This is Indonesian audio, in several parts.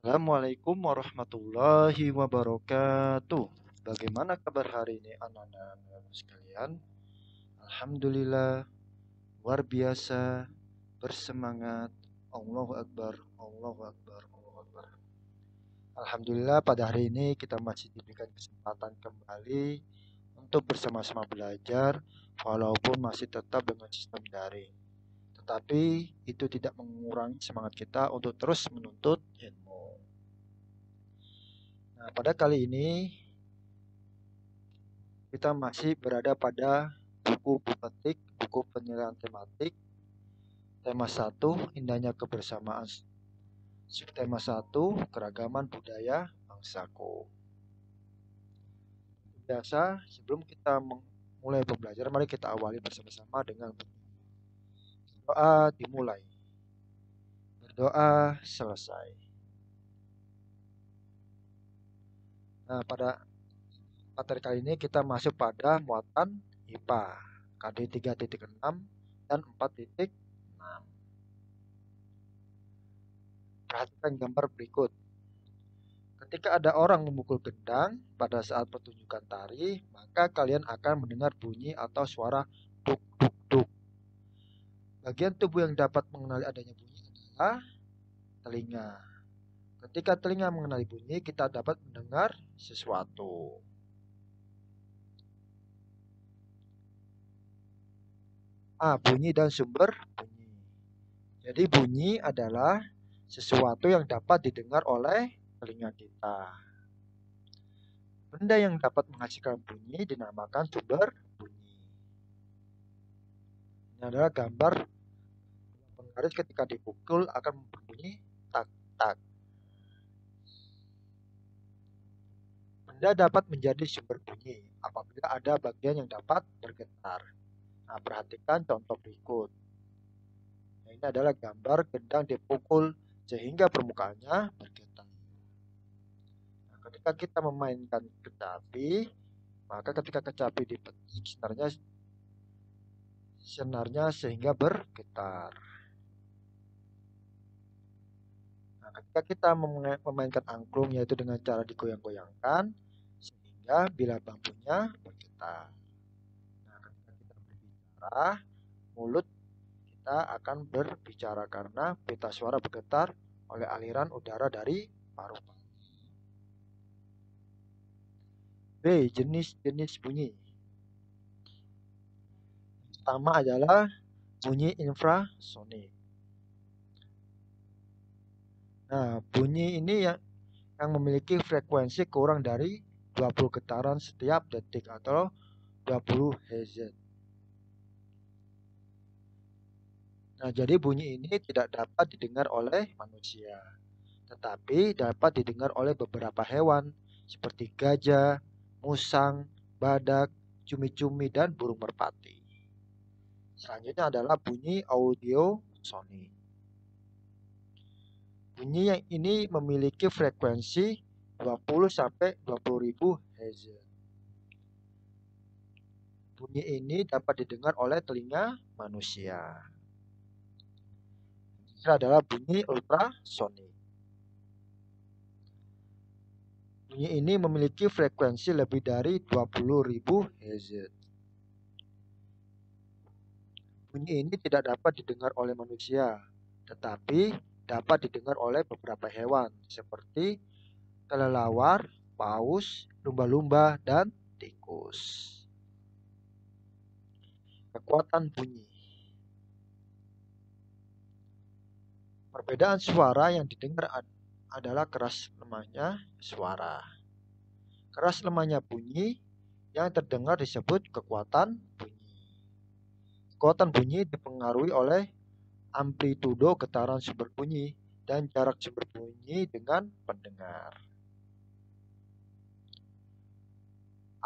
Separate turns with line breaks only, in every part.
Assalamualaikum warahmatullahi wabarakatuh. Bagaimana kabar hari ini anak-anak sekalian? Alhamdulillah, luar biasa, bersemangat. Allahu Akbar, Allahu Akbar, Allahu Akbar. Alhamdulillah pada hari ini kita masih diberikan kesempatan kembali untuk bersama-sama belajar walaupun masih tetap dengan sistem daring. Tetapi itu tidak mengurangi semangat kita untuk terus menuntut ilmu. Nah, pada kali ini kita masih berada pada buku petik, buku penilaian tematik, tema 1, indahnya kebersamaan. Subtema 1, keragaman budaya bangsaku. Biasa, sebelum kita mulai pembelajaran, mari kita awali bersama-sama dengan berdoa dimulai. Berdoa selesai. Nah, pada materi kali ini kita masuk pada muatan IPA KD 3.6 dan 4.6. Perhatikan gambar berikut. Ketika ada orang memukul gendang pada saat pertunjukan tari, maka kalian akan mendengar bunyi atau suara duk duk duk. Bagian tubuh yang dapat mengenali adanya bunyi adalah telinga. Ketika telinga mengenali bunyi, kita dapat mendengar sesuatu. Bunyi dan sumber bunyi. Jadi bunyi adalah sesuatu yang dapat didengar oleh telinga kita. Benda yang dapat menghasilkan bunyi dinamakan sumber bunyi. Ini adalah gambar penggaris ketika dipukul akan berbunyi tak tak. Benda dapat menjadi sumber bunyi apabila ada bagian yang dapat bergetar. Nah, perhatikan contoh berikut. Nah, ini adalah gambar gendang dipukul sehingga permukaannya bergetar. Nah, ketika kita memainkan kecapi, maka ketika kecapi dipetik senarnya sehingga bergetar. Nah, ketika kita memainkan angklung yaitu dengan cara digoyang-goyangkan sehingga bila bambunya bergetar. Nah, ketika kita berbicara, mulut kita akan berbicara karena pita suara bergetar oleh aliran udara dari paru-paru. B. Jenis-jenis bunyi. Pertama adalah bunyi infrasonik. Nah, bunyi ini yang memiliki frekuensi kurang dari 20 getaran setiap detik atau 20 Hz. Nah, jadi bunyi ini tidak dapat didengar oleh manusia, tetapi dapat didengar oleh beberapa hewan seperti gajah, musang, badak, cumi-cumi, dan burung merpati. Selanjutnya adalah bunyi audio sonik. Bunyi yang ini memiliki frekuensi 20 sampai 20.000 Hz. Bunyi ini dapat didengar oleh telinga manusia. Ini adalah bunyi ultrasonik. Bunyi ini memiliki frekuensi lebih dari 20.000 Hz. Bunyi ini tidak dapat didengar oleh manusia, tetapi dapat didengar oleh beberapa hewan seperti kelelawar, paus, lumba-lumba, dan tikus. Kekuatan bunyi. Perbedaan suara yang didengar adalah keras lemahnya suara. Keras lemahnya bunyi yang terdengar disebut kekuatan bunyi. Kekuatan bunyi dipengaruhi oleh amplitudo getaran sumber bunyi dan jarak sumber bunyi dengan pendengar.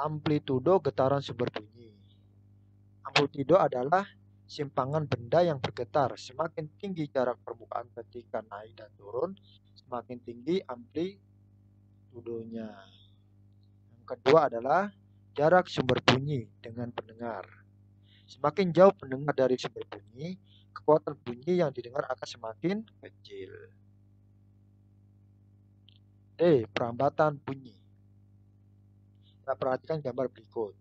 Amplitudo getaran sumber bunyi. Amplitudo adalah simpangan benda yang bergetar. Semakin tinggi jarak permukaan ketika naik dan turun, semakin tinggi amplitudonya. Yang kedua adalah jarak sumber bunyi dengan pendengar. Semakin jauh pendengar dari sumber bunyi, kekuatan bunyi yang didengar akan semakin kecil. D. Perambatan bunyi. Kita perhatikan gambar berikut.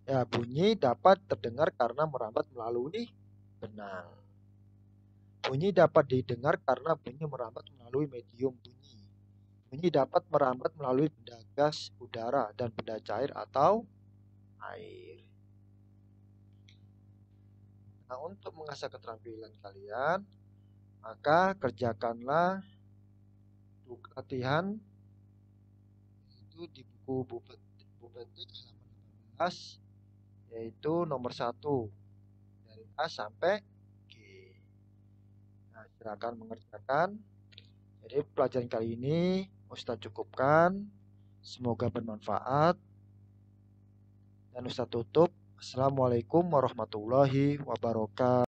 Ya, bunyi dapat terdengar karena merambat melalui benang. Bunyi dapat didengar karena bunyi merambat melalui medium bunyi. Bunyi dapat merambat melalui benda gas, udara, dan benda cair atau air. Nah, untuk mengasah keterampilan kalian, maka kerjakanlah latihan itu di buku Bupetik halaman 18, yaitu nomor 1 dari A sampai G. Nah, silakan mengerjakan. Jadi pelajaran kali ini Ustadz cukupkan. Semoga bermanfaat. Dan Ustadz tutup. Assalamualaikum warahmatullahi wabarakatuh.